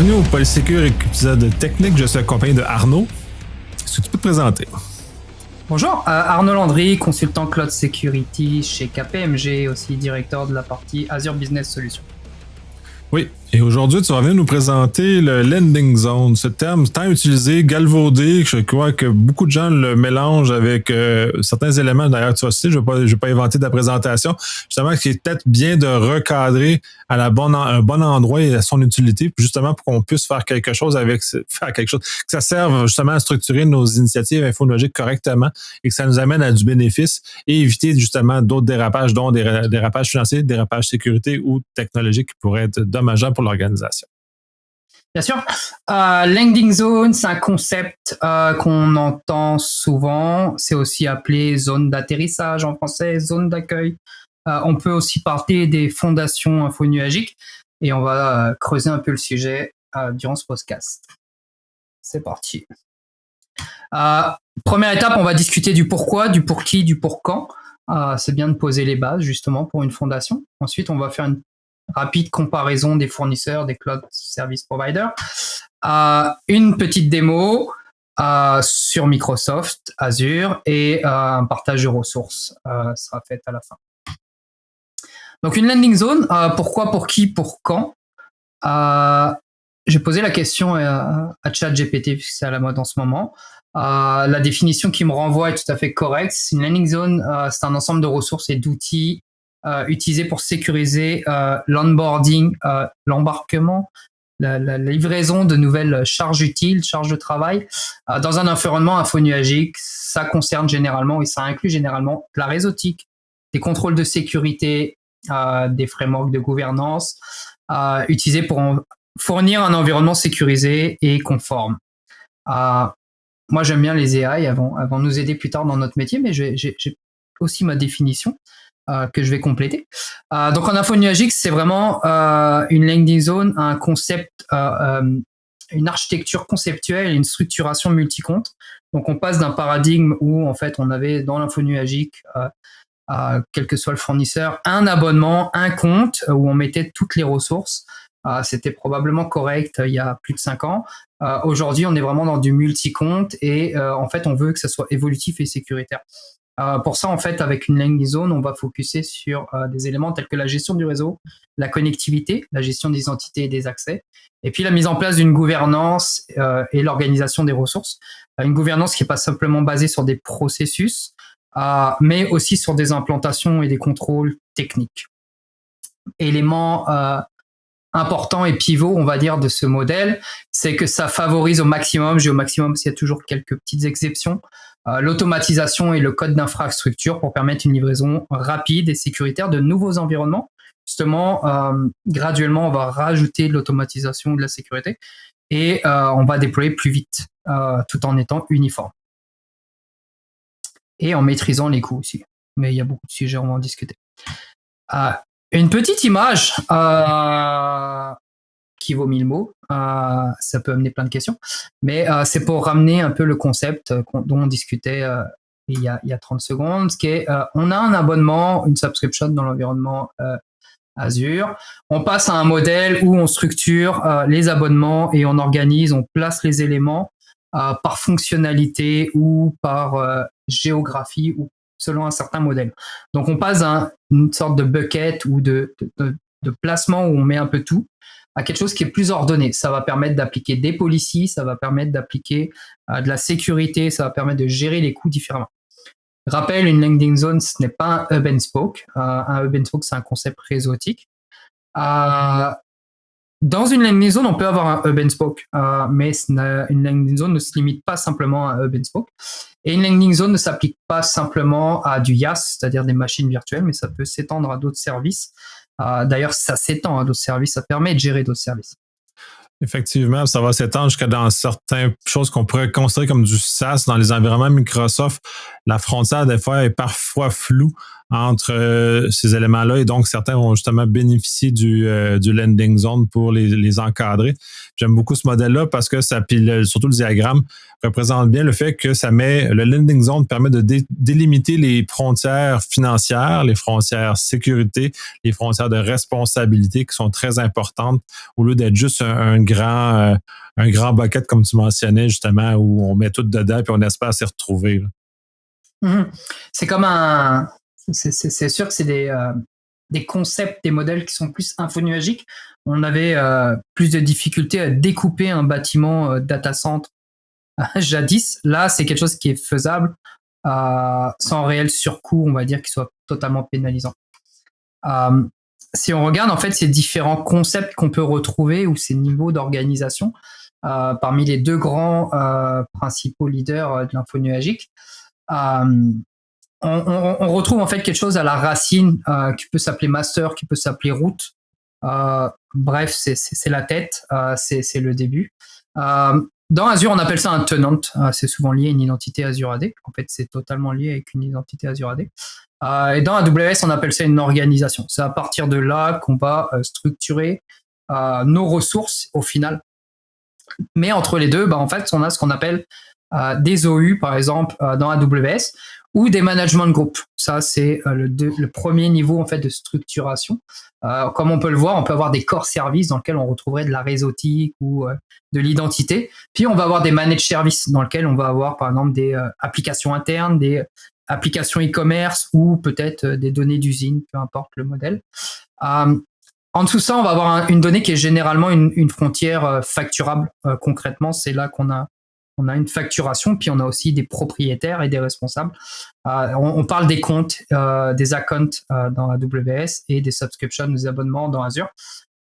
Bienvenue au Polysécure épisode technique. Je suis accompagné de Arnaud. Est-ce que tu peux te présenter? Bonjour, Arnaud Landry, consultant Cloud Security chez KPMG, aussi directeur de la partie Azure Business Solutions. Oui, et aujourd'hui, tu vas venir nous présenter le landing zone, ce terme tant utilisé, galvaudé, je crois que beaucoup de gens le mélangent avec certains éléments. D'ailleurs, tu vas citer, je vais pas inventer de la présentation, justement, qui est peut-être bien de recadrer à un bon endroit et à son utilité, justement pour qu'on puisse faire quelque chose avec, que ça serve justement à structurer nos initiatives infonologiques correctement et que ça nous amène à du bénéfice et éviter justement d'autres dérapages, dont des dérapages financiers, des dérapages sécurité ou technologiques qui pourraient être dommageables pour l'organisation. Bien sûr. Landing zone, c'est un concept qu'on entend souvent. C'est aussi appelé zone d'atterrissage en français, zone d'accueil. On peut aussi parler des fondations infonuagiques et on va creuser un peu le sujet durant ce podcast. C'est parti. Première étape, on va discuter du pourquoi, du pour qui, du pour quand. C'est bien de poser les bases justement pour une fondation. Ensuite, on va faire une rapide comparaison des fournisseurs, des cloud service providers. Une petite démo sur Microsoft, Azure et un partage de ressources sera fait à la fin. Donc une landing zone, pourquoi, pour qui, pour quand. J'ai posé la question à ChatGPT puisque c'est à la mode en ce moment. La définition qui me renvoie est tout à fait correcte. Une landing zone, c'est un ensemble de ressources et d'outils utilisés pour sécuriser l'onboarding, l'embarquement, la livraison de nouvelles charges utiles, charges de travail dans un environnement infonuagique. Ça concerne généralement et ça inclut généralement de la réseautique, des contrôles de sécurité, des frameworks de gouvernance utilisés pour fournir un environnement sécurisé et conforme. Moi, j'aime bien les AI avant de nous aider plus tard dans notre métier, mais j'ai aussi ma définition que je vais compléter. Donc, en infonuagique, c'est vraiment une landing zone, un concept, une architecture conceptuelle et une structuration multi-compte. Donc, on passe d'un paradigme où, en fait, on avait dans l'infonuagique, quel que soit le fournisseur, un abonnement, un compte où on mettait toutes les ressources. C'était probablement correct il y a plus de 5 ans. Aujourd'hui, on est vraiment dans du multi-compte et en fait, on veut que ça soit évolutif et sécuritaire. Pour ça, en fait, avec une landing zone, on va focuser sur des éléments tels que la gestion du réseau, la connectivité, la gestion des entités et des accès, et puis la mise en place d'une gouvernance et l'organisation des ressources. Une gouvernance qui n'est pas simplement basée sur des processus, mais aussi sur des implantations et des contrôles techniques. Élément important et pivot, on va dire, de ce modèle, c'est que ça favorise au maximum, j'ai au maximum s'il y a toujours quelques petites exceptions, l'automatisation et le code d'infrastructure pour permettre une livraison rapide et sécuritaire de nouveaux environnements. Justement, graduellement, on va rajouter de l'automatisation et de la sécurité et on va déployer plus vite, tout en étant uniforme. Et en maîtrisant les coûts aussi. Mais il y a beaucoup de sujets, on va en discuter. Une petite image qui vaut 1000 mots, ça peut amener plein de questions, mais c'est pour ramener un peu le concept dont on discutait il y a 30 secondes, qui est on a un abonnement, une subscription dans l'environnement Azure, on passe à un modèle où on structure les abonnements et on organise, on place les éléments par fonctionnalité ou par géographie ou selon un certain modèle. Donc, on passe à une sorte de bucket ou de placement où on met un peu tout à quelque chose qui est plus ordonné. Ça va permettre d'appliquer des policies, ça va permettre d'appliquer de la sécurité, ça va permettre de gérer les coûts différemment. Rappel, une landing zone, ce n'est pas un hub and spoke. Un hub and spoke, c'est un concept réseautique. Dans une landing zone, on peut avoir un hub and spoke, mais une landing zone ne se limite pas simplement à un hub and spoke. Et une landing zone ne s'applique pas simplement à du IaaS, c'est-à-dire des machines virtuelles, mais ça peut s'étendre à d'autres services. D'ailleurs, ça s'étend à d'autres services, ça permet de gérer d'autres services. Effectivement, ça va s'étendre jusqu'à dans certaines choses qu'on pourrait considérer comme du SaaS dans les environnements Microsoft. La frontière, des fois, est parfois floue entre ces éléments-là, et donc certains ont justement bénéficié du landing zone pour les encadrer. J'aime beaucoup ce modèle-là parce que ça, puis surtout le diagramme, représente bien le fait que le landing zone permet de délimiter les frontières financières, les frontières sécurité, les frontières de responsabilité qui sont très importantes, au lieu d'être juste un grand bucket, comme tu mentionnais, justement, où on met tout dedans puis on espère s'y retrouver. C'est comme c'est sûr que c'est des concepts, des modèles qui sont plus infonuagiques. On avait plus de difficultés à découper un bâtiment data center jadis. Là, c'est quelque chose qui est faisable sans réel surcoût, on va dire, qui soit totalement pénalisant. Si on regarde en fait ces différents concepts qu'on peut retrouver ou ces niveaux d'organisation, parmi les deux grands principaux leaders de l'infonuagique, on retrouve en fait quelque chose à la racine qui peut s'appeler master, qui peut s'appeler root. Bref, c'est la tête, c'est le début. Dans Azure, on appelle ça un tenant. C'est souvent lié à une identité Azure AD. En fait, c'est totalement lié avec une identité Azure AD. Et dans AWS, on appelle ça une organisation. C'est à partir de là qu'on va structurer nos ressources au final. Mais entre les deux, en fait, on a ce qu'on appelle des OU, par exemple, dans AWS, ou des management groups. Ça, c'est le premier niveau en fait de structuration. Comme on peut le voir, on peut avoir des core services dans lesquels on retrouverait de la réseautique ou de l'identité. Puis on va avoir des managed services dans lesquels on va avoir par exemple des applications internes, des applications e-commerce ou peut-être des données d'usine, peu importe le modèle. En dessous de ça, on va avoir une donnée qui est généralement une frontière facturable. Concrètement, c'est là qu'on a une facturation, puis on a aussi des propriétaires et des responsables. On parle des comptes, des accounts dans AWS et des subscriptions, des abonnements dans Azure.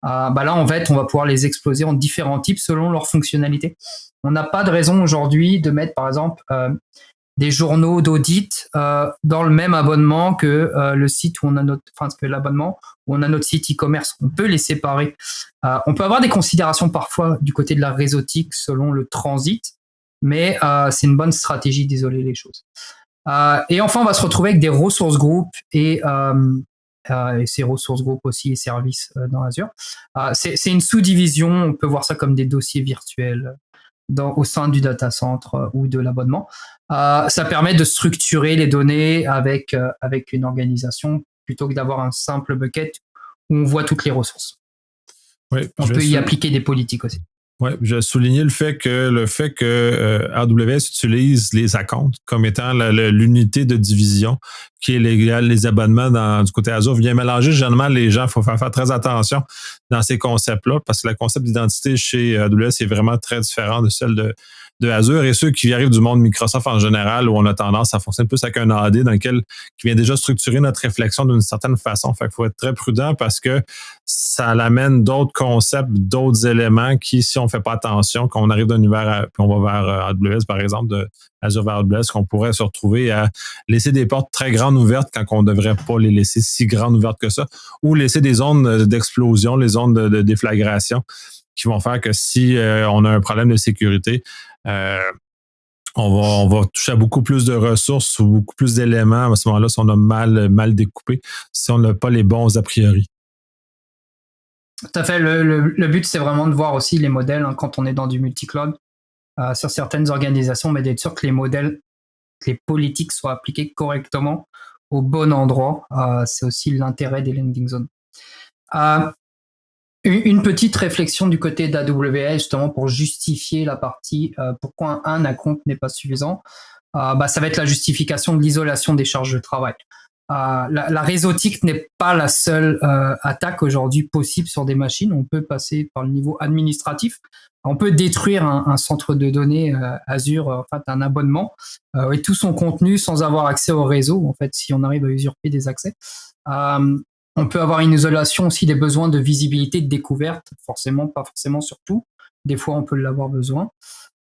Là, en fait, on va pouvoir les exploser en différents types selon leur fonctionnalité. On n'a pas de raison aujourd'hui de mettre, par exemple, des journaux d'audit dans le même abonnement que le site où on a que l'abonnement où on a notre site e-commerce. On peut les séparer. On peut avoir des considérations parfois du côté de la réseautique selon le transit, mais c'est une bonne stratégie d'isoler les choses. Et enfin, on va se retrouver avec des ressources groupes et ces ressources groupes aussi et services dans Azure. C'est une sous-division, on peut voir ça comme des dossiers virtuels au sein du data center ou de l'abonnement. Ça permet de structurer les données avec une organisation plutôt que d'avoir un simple bucket où on voit toutes les ressources. Oui, on peut y appliquer des politiques aussi. Oui, j'ai souligné le fait que AWS utilise les accounts comme étant l'unité de division qui est les abonnements du côté Azure. Vient mélanger généralement les gens. Il faut faire très attention dans ces concepts-là parce que le concept d'identité chez AWS est vraiment très différent de celle de Azure, et ceux qui arrivent du monde Microsoft en général, où on a tendance à fonctionner plus avec un AD qui vient déjà structurer notre réflexion d'une certaine façon. Fait qu'il faut être très prudent parce que ça l'amène d'autres concepts, d'autres éléments qui, si on ne fait pas attention, quand on arrive d'un univers, puis on va vers AWS, par exemple, de Azure vers AWS, qu'on pourrait se retrouver à laisser des portes très grandes ouvertes quand on ne devrait pas les laisser si grandes ouvertes que ça, ou laisser des zones d'explosion, les zones de déflagration, qui vont faire que si on a un problème de sécurité, on va toucher à beaucoup plus de ressources ou beaucoup plus d'éléments à ce moment-là si on a mal découpé, si on n'a pas les bons a priori. Tout à fait. Le but, c'est vraiment de voir aussi les modèles quand on est dans du multi-cloud. Sur certaines organisations, mais d'être sûr que les modèles, que les politiques soient appliquées correctement au bon endroit. C'est aussi l'intérêt des landing zones. Une petite réflexion du côté d'AWS, justement, pour justifier la partie pourquoi un account n'est pas suffisant. Ça va être la justification de l'isolation des charges de travail. La réseautique n'est pas la seule attaque aujourd'hui possible sur des machines. On peut passer par le niveau administratif. On peut détruire un centre de données Azure, en fait, un abonnement, et tout son contenu sans avoir accès au réseau, en fait, si on arrive à usurper des accès. On peut avoir une isolation aussi des besoins de visibilité, de découverte, pas forcément sur tout. Des fois, on peut l'avoir besoin.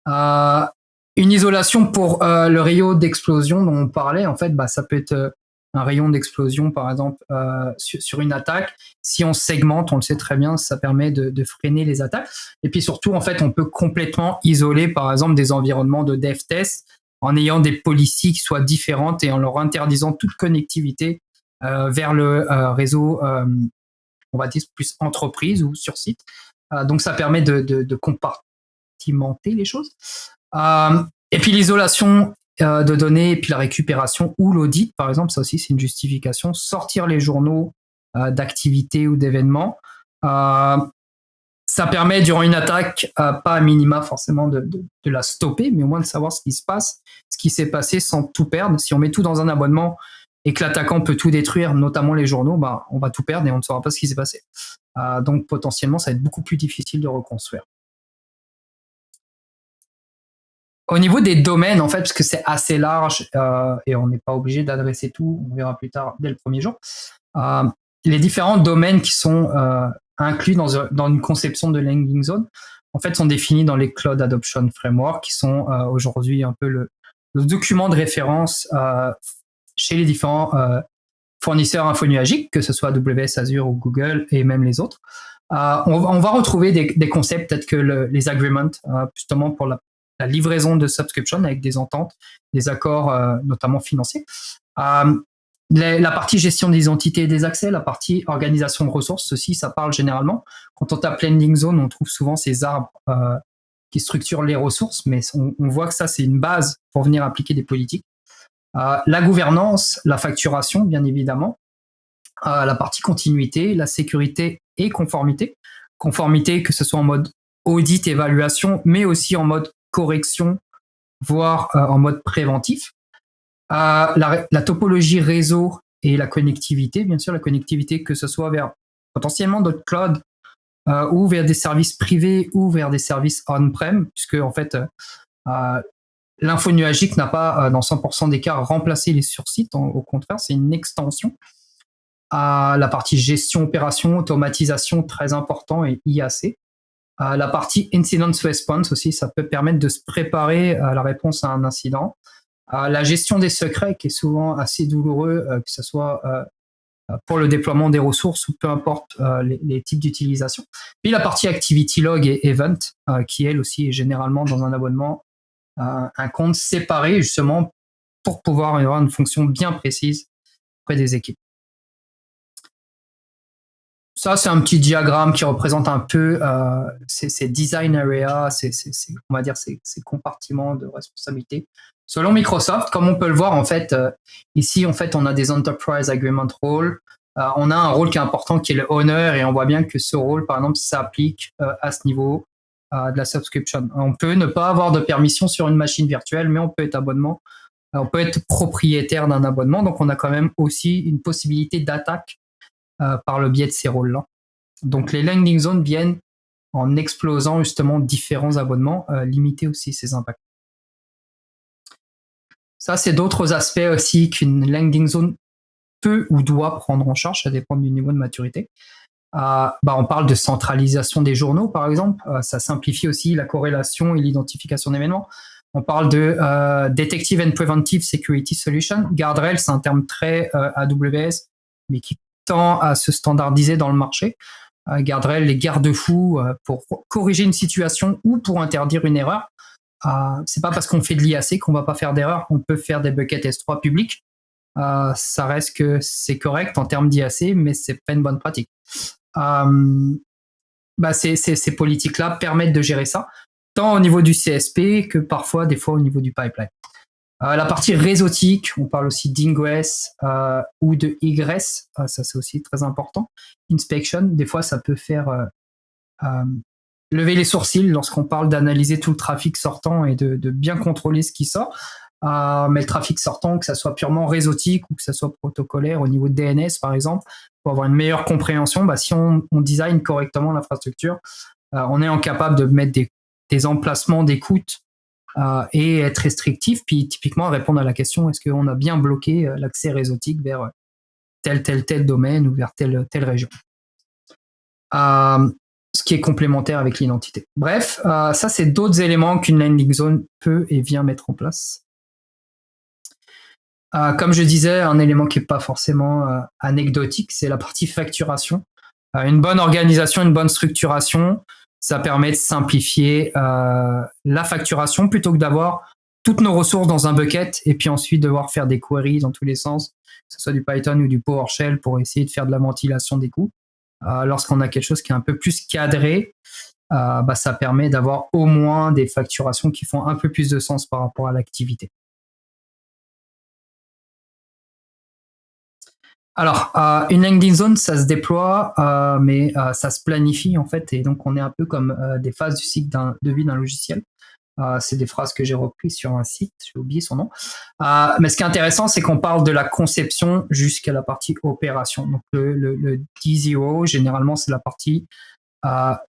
Une isolation pour le rayon d'explosion dont on parlait, en fait, ça peut être un rayon d'explosion, par exemple, sur une attaque. Si on segmente, on le sait très bien, ça permet de freiner les attaques. Et puis surtout, en fait, on peut complètement isoler, par exemple, des environnements de dev test en ayant des policies qui soient différentes et en leur interdisant toute connectivité vers le réseau, on va dire plus entreprise ou sur site. Donc ça permet de compartimenter les choses. Et puis l'isolation de données et puis la récupération ou l'audit, par exemple, ça aussi c'est une justification. Sortir les journaux d'activités ou d'événements. Ça permet durant une attaque, pas à minima forcément de la stopper, mais au moins de savoir ce qui se passe, ce qui s'est passé sans tout perdre. Si on met tout dans un abonnement et que l'attaquant peut tout détruire, notamment les journaux, bah, on va tout perdre et on ne saura pas ce qui s'est passé. Donc potentiellement, ça va être beaucoup plus difficile de reconstruire. Au niveau des domaines, en fait, parce que c'est assez large et on n'est pas obligé d'adresser tout, on verra plus tard dès le premier jour, les différents domaines qui sont inclus dans une conception de landing zone, en fait, sont définis dans les Cloud Adoption Framework, qui sont aujourd'hui un peu le document de référence chez les différents fournisseurs infonuagiques, que ce soit AWS, Azure ou Google et même les autres. On va retrouver des concepts tels que les agreements, justement pour la livraison de subscription avec des ententes, des accords notamment financiers. La partie gestion des identités et des accès, la partie organisation de ressources, ceci, ça parle généralement. Quand on tape landing zone, on trouve souvent ces arbres qui structurent les ressources, mais on voit que ça, c'est une base pour venir appliquer des politiques. La gouvernance, la facturation, bien évidemment, la partie continuité, la sécurité et conformité. Conformité, que ce soit en mode audit, évaluation, mais aussi en mode correction, voire en mode préventif. La topologie réseau et la connectivité, bien sûr, la connectivité, que ce soit vers potentiellement d'autres clouds ou vers des services privés ou vers des services on-prem, puisque en fait, l'infonuagique n'a pas, dans 100% des cas, remplacé les sursites. Au contraire, c'est une extension. La partie gestion, opération, automatisation, très important, et IAC. La partie incident response aussi, ça peut permettre de se préparer à la réponse à un incident. La gestion des secrets, qui est souvent assez douloureux, que ce soit pour le déploiement des ressources ou peu importe les types d'utilisation. Puis la partie activity log et event, qui elle aussi est généralement dans un abonnement, un compte séparé justement pour pouvoir avoir une fonction bien précise auprès des équipes. Ça, c'est un petit diagramme qui représente un peu ces design areas, on va dire ces compartiments de responsabilité. Selon Microsoft, comme on peut le voir, en fait, ici, en fait, on a des Enterprise Agreement Roles. On a un rôle qui est important, qui est le Owner, et on voit bien que ce rôle, par exemple, s'applique à ce niveau de la subscription. On peut ne pas avoir de permission sur une machine virtuelle, mais on peut être on peut être propriétaire d'un abonnement. Donc, on a quand même aussi une possibilité d'attaque par le biais de ces rôles-là. Donc les landing zones viennent en explosant justement différents abonnements, limiter aussi ces impacts. Ça, c'est d'autres aspects aussi qu'une landing zone peut ou doit prendre en charge, ça dépend du niveau de maturité. On parle de centralisation des journaux, par exemple. Ça simplifie aussi la corrélation et l'identification d'événements. On parle de Detective and Preventive Security Solution. Guardrail, c'est un terme très AWS, mais qui tend à se standardiser dans le marché. Guardrail, les garde-fous pour corriger une situation ou pour interdire une erreur. C'est pas parce qu'on fait de l'IAC qu'on va pas faire d'erreur. On peut faire des buckets S3 publics. Ça reste que c'est correct en termes d'IAC, mais c'est pas une bonne pratique. Ces politiques-là permettent de gérer ça, tant au niveau du CSP que parfois, des fois, au niveau du pipeline. La partie réseautique, on parle aussi d'ingress ou de egress, ça c'est aussi très important. Inspection, des fois ça peut faire lever les sourcils lorsqu'on parle d'analyser tout le trafic sortant et de bien contrôler ce qui sort. Mais le trafic sortant, que ça soit purement réseautique ou que ça soit protocolaire au niveau de DNS par exemple, pour avoir une meilleure compréhension, si on design correctement l'infrastructure, on est capable de mettre des emplacements d'écoute et être restrictif, puis typiquement répondre à la question est-ce qu'on a bien bloqué l'accès réseautique vers tel domaine ou vers telle région. Ce qui est complémentaire avec l'identité. Bref, ça c'est d'autres éléments qu'une landing zone peut et vient mettre en place. Comme je disais, un élément qui n'est pas forcément anecdotique, c'est la partie facturation. Une bonne organisation, une bonne structuration, ça permet de simplifier la facturation plutôt que d'avoir toutes nos ressources dans un bucket et puis ensuite devoir faire des queries dans tous les sens ce soit du Python ou du PowerShell, pour essayer de faire de la ventilation des coûts. Lorsqu'on a quelque chose qui est un peu plus cadré, ça permet d'avoir au moins des facturations qui font un peu plus de sens par rapport à l'activité. Alors, une landing zone, ça se déploie, mais ça se planifie en fait, et donc on est un peu comme des phases du cycle de vie d'un logiciel. C'est des phrases que j'ai reprises sur un site, j'ai oublié son nom. Mais ce qui est intéressant, c'est qu'on parle de la conception jusqu'à la partie opération. Donc le D0, généralement, c'est la partie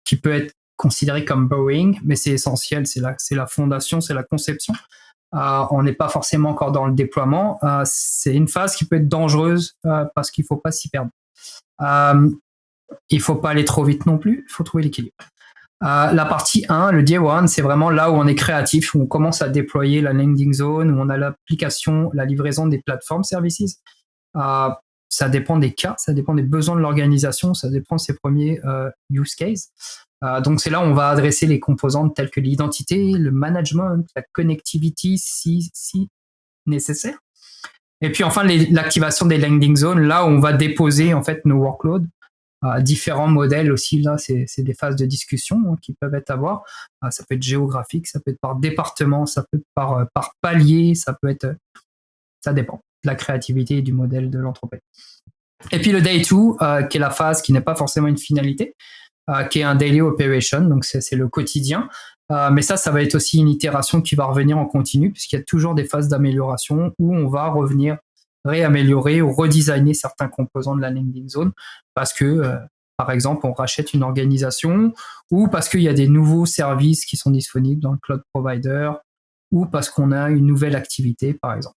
qui peut être considérée comme boring, mais c'est essentiel, c'est la fondation, c'est la conception. On n'est pas forcément encore dans le déploiement. C'est une phase qui peut être dangereuse parce qu'il ne faut pas s'y perdre. Il ne faut pas aller trop vite non plus, il faut trouver l'équilibre. La partie 1, le Day 1, c'est vraiment là où on est créatif, où on commence à déployer la landing zone, où on a l'application, la livraison des plateformes services. Ça dépend des cas, ça dépend des besoins de l'organisation, ça dépend de ses premiers use cases. Donc c'est là où on va adresser les composantes telles que l'identité, le management, la connectivity si nécessaire. Et puis enfin l'activation des landing zones, là où on va déposer en fait nos workloads. Différents modèles aussi, là c'est des phases de discussion qui peuvent être à voir. Ça peut être géographique, ça peut être par département, ça peut être par palier, ça dépend de la créativité et du modèle de l'entreprise. Et puis le day 2, qui est la phase qui n'est pas forcément une finalité, qui est un daily operation, donc c'est le quotidien. Mais ça va être aussi une itération qui va revenir en continu, puisqu'il y a toujours des phases d'amélioration où on va revenir réaméliorer ou redesigner certains composants de la landing zone parce que, par exemple, on rachète une organisation ou parce qu'il y a des nouveaux services qui sont disponibles dans le cloud provider ou parce qu'on a une nouvelle activité, par exemple.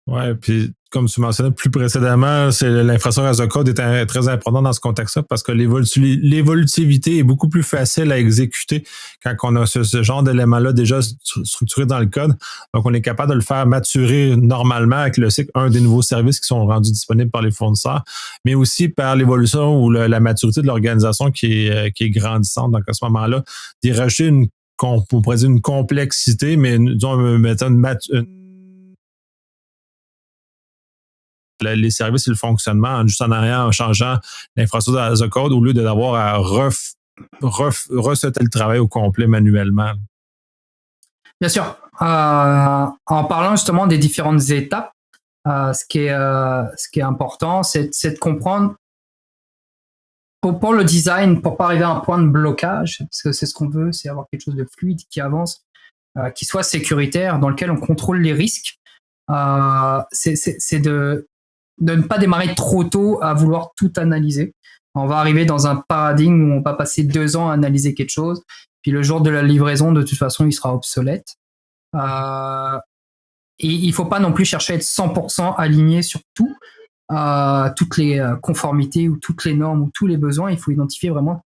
Ouais, puis comme tu mentionnais plus précédemment, c'est l'infrastructure as a code est très important dans ce contexte-là parce que l'évolutivité est beaucoup plus facile à exécuter quand on a ce genre d'éléments-là déjà structuré dans le code. Donc, on est capable de le faire maturer normalement avec le cycle, des nouveaux services qui sont rendus disponibles par les fournisseurs, mais aussi par l'évolution ou la maturité de l'organisation qui est grandissante. Donc, à ce moment-là, d'y rajouter on pourrait dire une complexité, mais disons, les services et le fonctionnement juste en changeant l'infrastructure as a code au lieu d'avoir à resetter le travail au complet manuellement. Bien sûr. En parlant justement des différentes étapes, ce qui est important, c'est de comprendre pour le design, pour pas arriver à un point de blocage, parce que c'est ce qu'on veut, c'est avoir quelque chose de fluide qui avance, qui soit sécuritaire, dans lequel on contrôle les risques. C'est de ne pas démarrer trop tôt à vouloir tout analyser. On va arriver dans un paradigme où on va passer 2 ans à analyser quelque chose, puis le jour de la livraison, de toute façon, il sera obsolète. Et il faut pas non plus chercher à être 100% aligné sur tout, toutes les conformités ou toutes les normes ou tous les besoins. Il faut identifier vraiment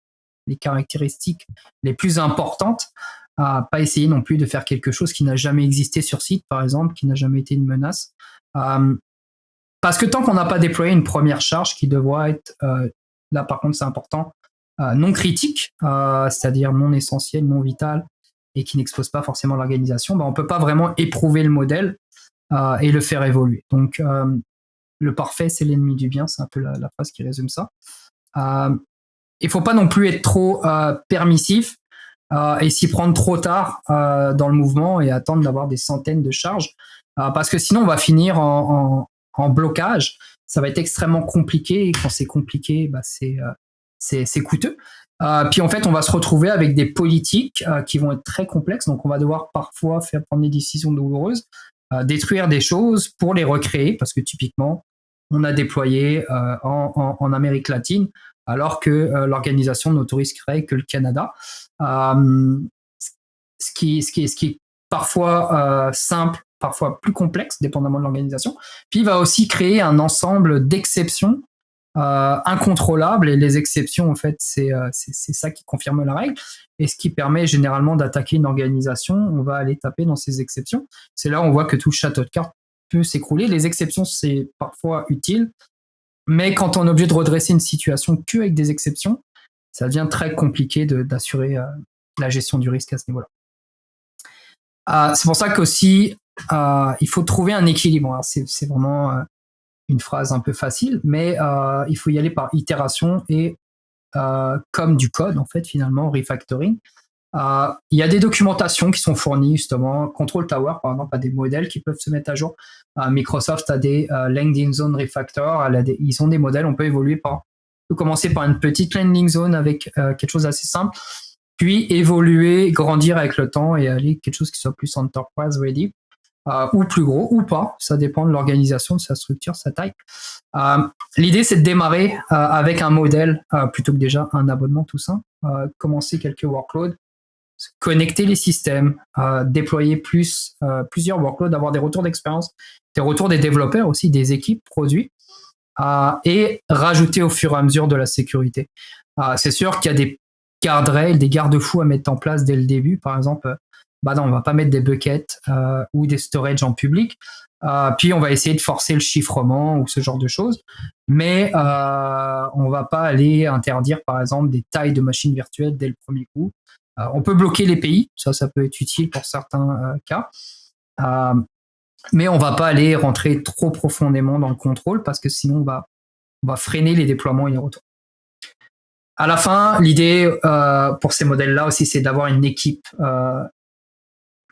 les caractéristiques les plus importantes. Pas essayer non plus de faire quelque chose qui n'a jamais existé sur site, par exemple, qui n'a jamais été une menace. Parce que tant qu'on n'a pas déployé une première charge qui devra être, là par contre c'est important, non critique, c'est-à-dire non essentielle, non vitale, et qui n'expose pas forcément l'organisation, on ne peut pas vraiment éprouver le modèle et le faire évoluer. Donc le parfait, c'est l'ennemi du bien, c'est un peu la phrase qui résume ça. Il ne faut pas non plus être trop permissif et s'y prendre trop tard dans le mouvement et attendre d'avoir des centaines de charges, parce que sinon on va finir en blocage. Ça va être extrêmement compliqué, et quand c'est compliqué, c'est coûteux. Puis en fait, on va se retrouver avec des politiques qui vont être très complexes, donc on va devoir parfois faire prendre des décisions douloureuses, détruire des choses pour les recréer, parce que typiquement, on a déployé en Amérique latine, alors que l'organisation n'autoriserait que le Canada. Ce qui est parfois simple, parfois plus complexe, dépendamment de l'organisation. Puis il va aussi créer un ensemble d'exceptions incontrôlables, et les exceptions, en fait, c'est ça qui confirme la règle, et ce qui permet généralement d'attaquer une organisation. On va aller taper dans ces exceptions. C'est là où on voit que tout château de cartes peut s'écrouler. Les exceptions, c'est parfois utile, mais quand on est obligé de redresser une situation qu'avec des exceptions, ça devient très compliqué d'assurer la gestion du risque à ce niveau-là. C'est pour ça qu'aussi, il faut trouver un équilibre. Alors c'est vraiment une phrase un peu facile, mais il faut y aller par itération et comme du code, en fait, finalement, refactoring. Il y a des documentations qui sont fournies, justement. Control Tower, par exemple, a des modèles qui peuvent se mettre à jour. Microsoft a des landing zone refactor. Ils ont des modèles, on peut évoluer on peut commencer par une petite landing zone avec quelque chose d'assez simple, puis évoluer, grandir avec le temps et aller quelque chose qui soit plus enterprise ready. Ou plus gros ou pas, ça dépend de l'organisation, de sa structure, sa taille. L'idée, c'est de démarrer avec un modèle plutôt que déjà un abonnement tout simple. Commencer quelques workloads, connecter les systèmes, déployer plusieurs workloads, avoir des retours d'expérience, des retours des développeurs aussi, des équipes produits, et rajouter au fur et à mesure de la sécurité. C'est sûr qu'il y a des guardrails, des garde-fous à mettre en place dès le début. Par exemple, non, on va pas mettre des buckets ou des storage en public. Puis on va essayer de forcer le chiffrement ou ce genre de choses. Mais on va pas aller interdire, par exemple, des tailles de machines virtuelles dès le premier coup. On peut bloquer les pays, ça peut être utile pour certains cas. Mais on va pas aller rentrer trop profondément dans le contrôle parce que sinon on va freiner les déploiements et les retours. À la fin, l'idée pour ces modèles-là aussi, c'est d'avoir une équipe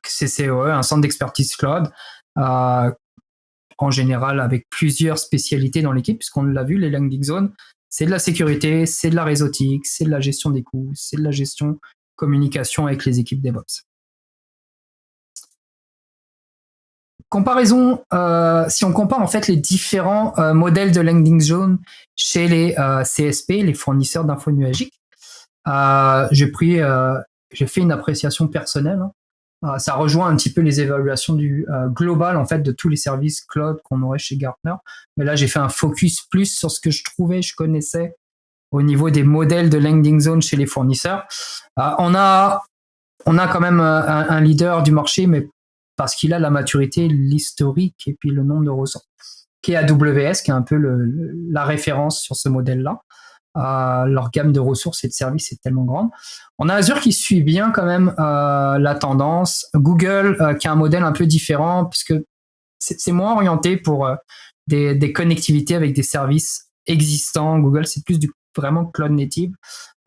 CCOE, un centre d'expertise cloud, en général avec plusieurs spécialités dans l'équipe, puisqu'on l'a vu, les landing zones, c'est de la sécurité, c'est de la réseautique, c'est de la gestion des coûts, c'est de la gestion communication avec les équipes DevOps. Comparaison, si on compare en fait les différents modèles de landing zone chez les CSP, les fournisseurs d'infos nuagiques, j'ai fait une appréciation personnelle. Ça rejoint un petit peu les évaluations du global en fait de tous les services cloud qu'on aurait chez Gartner. Mais là, j'ai fait un focus plus sur ce que je connaissais au niveau des modèles de landing zone chez les fournisseurs. On a quand même un leader du marché, mais parce qu'il a la maturité, l'historique et puis le nombre de ressources, qui est AWS, qui est un peu la référence sur ce modèle-là. Leur gamme de ressources et de services est tellement grande. On a Azure qui suit bien quand même la tendance. Google qui a un modèle un peu différent puisque c'est moins orienté pour des connectivités avec des services existants. Google, c'est plus vraiment cloud native.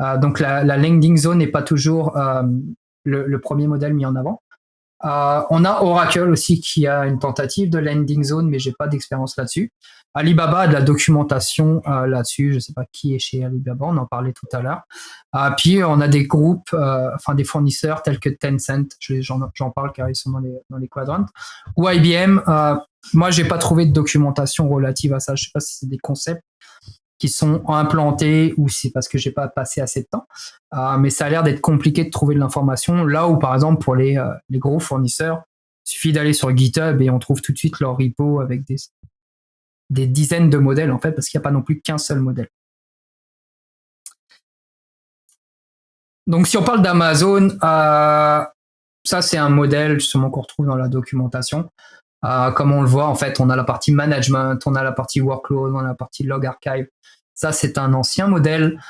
Donc la landing zone n'est pas toujours le premier modèle mis en avant. On a Oracle aussi qui a une tentative de landing zone, mais j'ai pas d'expérience là-dessus. Alibaba a de la documentation là-dessus. Je sais pas qui est chez Alibaba, on en parlait tout à l'heure. Puis on a des groupes, des fournisseurs tels que Tencent. J'en parle car ils sont dans les quadrants. Ou IBM. Moi, j'ai pas trouvé de documentation relative à ça. Je sais pas si c'est des concepts qui sont implantés ou c'est parce que j'ai pas passé assez de temps. Mais ça a l'air d'être compliqué de trouver de l'information. Là où, par exemple, pour les gros fournisseurs, il suffit d'aller sur GitHub et on trouve tout de suite leur repo avec des dizaines de modèles, en fait, parce qu'il n'y a pas non plus qu'un seul modèle. Donc, si on parle d'Amazon, ça, c'est un modèle, justement, qu'on retrouve dans la documentation. Comme on le voit, en fait, on a la partie management, on a la partie workload, on a la partie log archive. Ça, c'est un ancien modèle.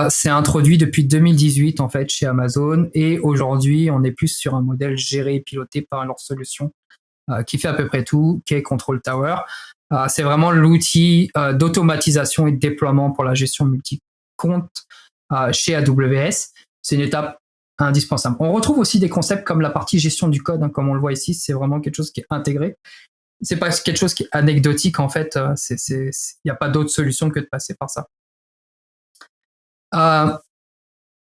C'est introduit depuis 2018, en fait, chez Amazon. Et aujourd'hui, on est plus sur un modèle géré et piloté par leur solution qui fait à peu près tout, qui est Control Tower. C'est vraiment l'outil d'automatisation et de déploiement pour la gestion multi-compte chez AWS. C'est une étape indispensable. On retrouve aussi des concepts comme la partie gestion du code, comme on le voit ici, c'est vraiment quelque chose qui est intégré. C'est pas quelque chose qui est anecdotique, en fait. Il n'y a pas d'autre solution que de passer par ça.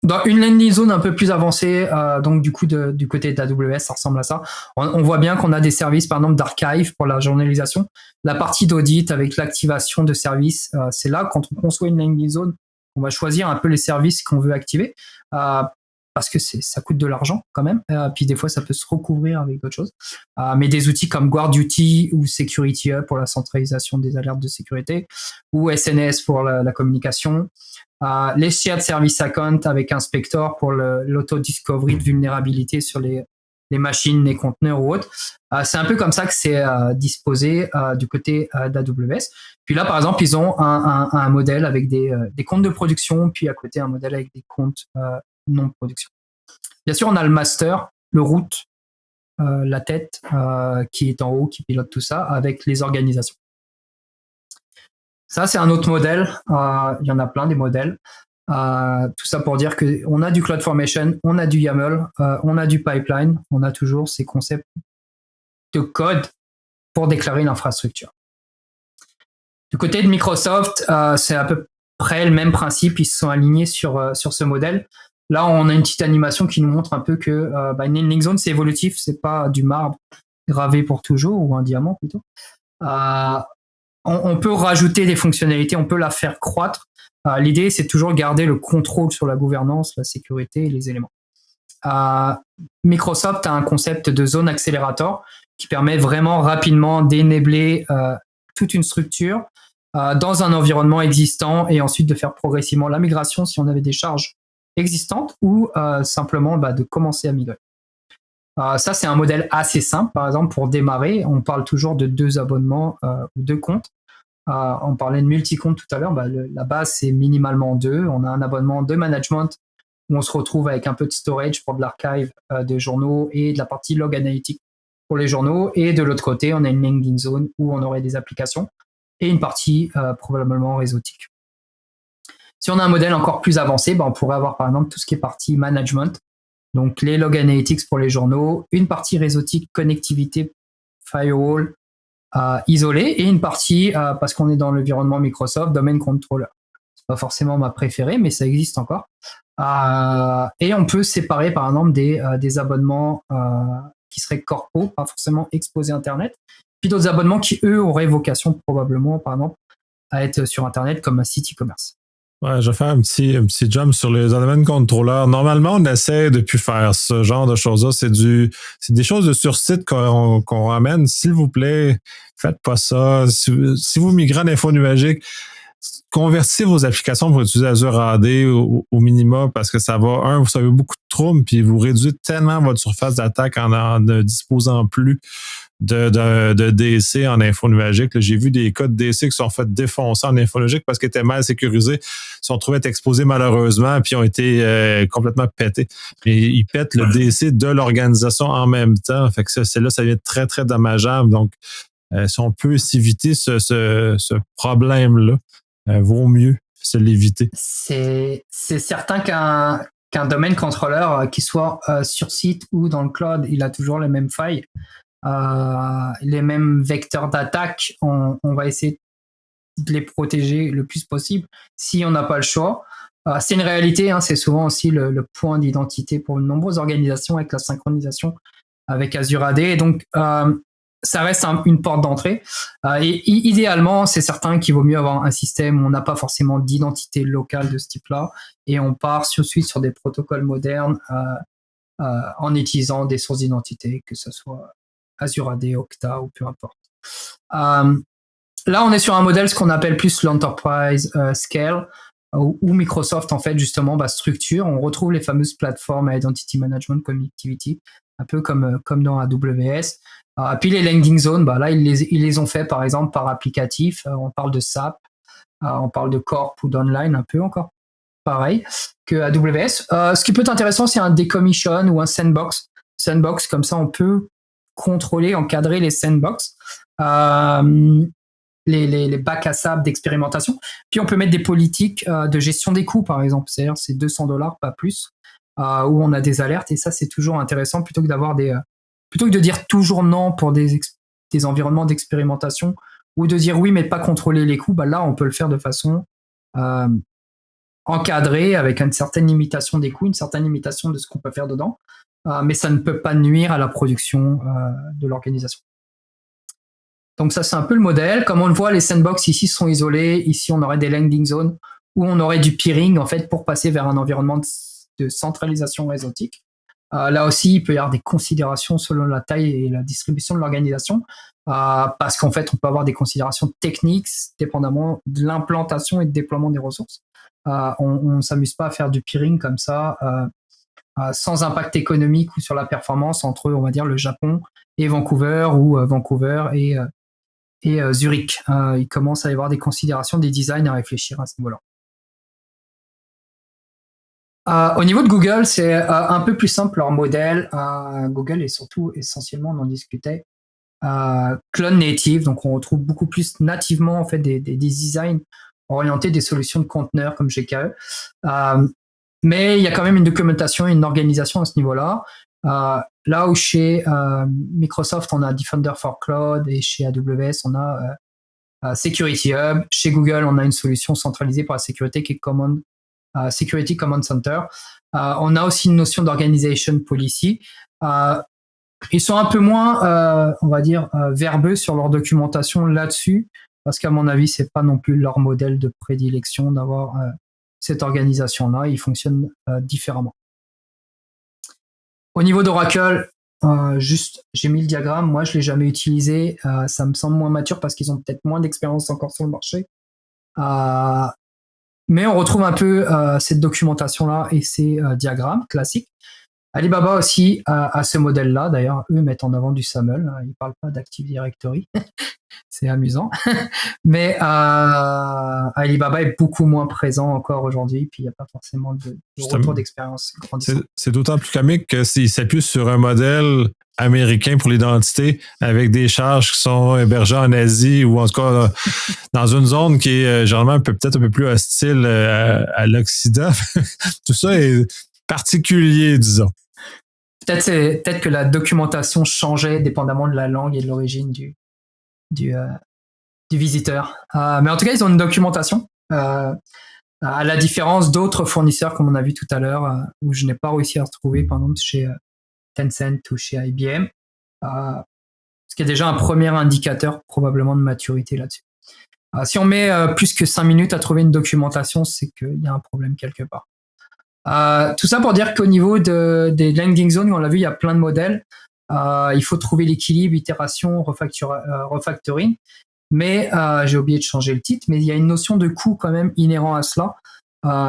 Dans une landing zone un peu plus avancée, donc du coup du côté d'AWS, ça ressemble à ça. On voit bien qu'on a des services, par exemple, d'archive pour la journalisation. La partie d'audit avec l'activation de services, c'est là, quand on conçoit une landing zone, on va choisir un peu les services qu'on veut activer. Parce que ça coûte de l'argent quand même. Puis des fois, ça peut se recouvrir avec d'autres choses. Mais des outils comme GuardDuty ou Security Hub pour la centralisation des alertes de sécurité, ou SNS pour la communication. Les Shared Service Account avec Inspector pour l'auto-discovery de vulnérabilité sur les machines, les conteneurs ou autres. C'est un peu comme ça que c'est disposé du côté d'AWS. Puis là, par exemple, ils ont un modèle avec des comptes de production, puis à côté, un modèle avec des comptes non de production. Bien sûr, on a le master, le root, la tête qui est en haut, qui pilote tout ça, avec les organisations. Ça, c'est un autre modèle. Il y en a plein des modèles. Tout ça pour dire qu'on a du CloudFormation, on a du YAML, on a du pipeline, on a toujours ces concepts de code pour déclarer l'infrastructure. Du côté de Microsoft, c'est à peu près le même principe. Ils se sont alignés sur ce modèle. Là, on a une petite animation qui nous montre un peu que une landing zone, c'est évolutif, c'est pas du marbre gravé pour toujours, ou un diamant plutôt. On peut rajouter des fonctionnalités, on peut la faire croître. L'idée, c'est toujours garder le contrôle sur la gouvernance, la sécurité et les éléments. Microsoft a un concept de zone accélérateur qui permet vraiment rapidement d'énabler toute une structure dans un environnement existant et ensuite de faire progressivement la migration si on avait des charges existantes ou simplement de commencer à migrer. Ça, c'est un modèle assez simple. Par exemple, pour démarrer, on parle toujours de 2 abonnements ou 2 comptes. On parlait de multi-compte tout à l'heure. La base, c'est minimalement 2. On a un abonnement de management où on se retrouve avec un peu de storage pour de l'archive de journaux et de la partie log analytique pour les journaux. Et de l'autre côté, on a une landing zone où on aurait des applications et une partie probablement réseautique. Si on a un modèle encore plus avancé, on pourrait avoir par exemple tout ce qui est partie management, donc les log analytics pour les journaux, une partie réseautique, connectivité, firewall, isolée, et une partie, parce qu'on est dans l'environnement Microsoft, domain controller. C'est pas forcément ma préférée, mais ça existe encore. Et on peut séparer par exemple des abonnements qui seraient corpo, pas forcément exposés Internet, puis d'autres abonnements qui, eux, auraient vocation probablement, par exemple, à être sur Internet comme un site e-commerce. Ouais, je vais faire un petit jump sur les domaine controllers. Normalement, on essaie de plus faire ce genre de choses-là. C'est des choses de sur-site qu'on ramène. S'il vous plaît, faites pas ça. Si vous migrez en info nuagique, convertissez vos applications pour utiliser Azure AD au minimum parce que ça va, vous savez beaucoup de troubles, puis vous réduisez tellement votre surface d'attaque en ne disposant plus de DC en info nuagique. J'ai vu des cas de DC qui sont fait défoncer en info nuagique parce qu'ils étaient mal sécurisés, sont trouvés être exposés malheureusement, puis ont été complètement pétés. Et ils pètent le DC de l'organisation en même temps. Fait que ça devient très, très dommageable. Donc, si on peut s'éviter ce problème-là, vaut mieux se l'éviter. C'est certain qu'un domaine contrôleur, qu'il soit sur site ou dans le cloud, il a toujours les mêmes failles. Les mêmes vecteurs d'attaque, on va essayer de les protéger le plus possible si on n'a pas le choix. C'est une réalité, c'est souvent aussi le point d'identité pour de nombreuses organisations avec la synchronisation avec Azure AD. Et donc, ça reste une porte d'entrée. Et idéalement, c'est certain qu'il vaut mieux avoir un système où on n'a pas forcément d'identité locale de ce type-là et on part sur des protocoles modernes en utilisant des sources d'identité, que ce soit Azure AD, Okta ou peu importe. Là, on est sur un modèle, ce qu'on appelle plus l'enterprise scale, où Microsoft, en fait, justement, structure. On retrouve les fameuses plateformes à Identity Management, Connectivity, un peu comme dans AWS. Puis les landing zones, là, ils les ont fait, par exemple, par applicatif. On parle de SAP, on parle de Corp ou d'Online, un peu encore pareil que AWS. Ce qui peut être intéressant, c'est un decommission ou un sandbox. Sandbox, comme ça, on peut contrôler, encadrer les sandbox, les bacs à sable d'expérimentation. Puis on peut mettre des politiques de gestion des coûts, par exemple. C'est-à-dire, c'est $200, pas plus, où on a des alertes. Et ça, c'est toujours intéressant plutôt que de dire toujours non pour des environnements d'expérimentation ou de dire oui, mais pas contrôler les coûts. Là, on peut le faire de façon encadrée avec une certaine limitation des coûts, une certaine limitation de ce qu'on peut faire dedans. Mais ça ne peut pas nuire à la production de l'organisation. Donc ça, c'est un peu le modèle. Comme on le voit, les sandbox ici sont isolés. Ici, on aurait des landing zones où on aurait du peering, en fait, pour passer vers un environnement de centralisation réseautique. Là aussi, il peut y avoir des considérations selon la taille et la distribution de l'organisation, parce qu'en fait, on peut avoir des considérations techniques dépendamment de l'implantation et de déploiement des ressources. On ne s'amuse pas à faire du peering comme ça, sans impact économique ou sur la performance entre, on va dire, le Japon et Vancouver ou Vancouver et Zurich. Il commence à y avoir des considérations, des designs à réfléchir à ce niveau-là. Au niveau de Google, c'est un peu plus simple leur modèle. Google est surtout essentiellement, on en discutait, clone native, donc on retrouve beaucoup plus nativement en fait des designs orientés des solutions de conteneurs comme GKE. Mais il y a quand même une documentation et une organisation à ce niveau-là. Là où chez Microsoft, on a Defender for Cloud et chez AWS, on a Security Hub. Chez Google, on a une solution centralisée pour la sécurité qui est Security Command Center. On a aussi une notion d'organisation policy. Ils sont un peu moins, on va dire, verbeux sur leur documentation là-dessus, parce qu'à mon avis, c'est pas non plus leur modèle de prédilection d'avoir cette organisation-là. Ils fonctionnent différemment. Au niveau d'Oracle, juste, j'ai mis le diagramme. Moi, je l'ai jamais utilisé. Ça me semble moins mature parce qu'ils ont peut-être moins d'expérience encore sur le marché. Mais on retrouve un peu cette documentation-là et ces diagrammes classiques. Alibaba aussi a ce modèle-là. D'ailleurs, eux mettent en avant du SAML. Ils parlent pas d'Active Directory. C'est amusant. Mais Alibaba est beaucoup moins présent encore aujourd'hui. Puis il n'y a pas forcément de retour d'expérience grandissant. C'est d'autant plus comique que s'ils s'appuient sur un modèle américain pour l'identité avec des charges qui sont hébergées en Asie ou en tout cas dans une zone qui est généralement peut-être un peu plus hostile à l'Occident. Tout ça est particulier, disons. Peut-être que la documentation changeait dépendamment de la langue et de l'origine du visiteur. Mais en tout cas, ils ont une documentation. À la différence d'autres fournisseurs, comme on a vu tout à l'heure, où je n'ai pas réussi à retrouver, par exemple, chez Tencent ou chez IBM. Ce qui est déjà un premier indicateur probablement de maturité là-dessus. Si on met plus que 5 minutes à trouver une documentation, c'est qu'il y a un problème quelque part. Tout ça pour dire qu'au niveau des landing zones, on l'a vu, il y a plein de modèles. Il faut trouver l'équilibre, itération, refactoring. Mais j'ai oublié de changer le titre, mais il y a une notion de coût quand même inhérent à cela.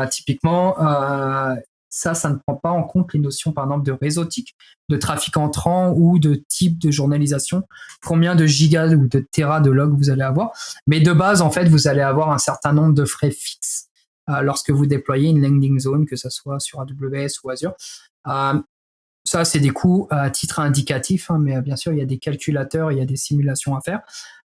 Typiquement, ça ne prend pas en compte les notions, par exemple, de réseautique, de trafic entrant ou de type de journalisation, combien de gigas ou de téra de log vous allez avoir. Mais de base, en fait, vous allez avoir un certain nombre de frais fixes lorsque vous déployez une landing zone, que ce soit sur AWS ou Azure. Ça, c'est des coûts à titre indicatif, hein, mais bien sûr, il y a des calculateurs, il y a des simulations à faire.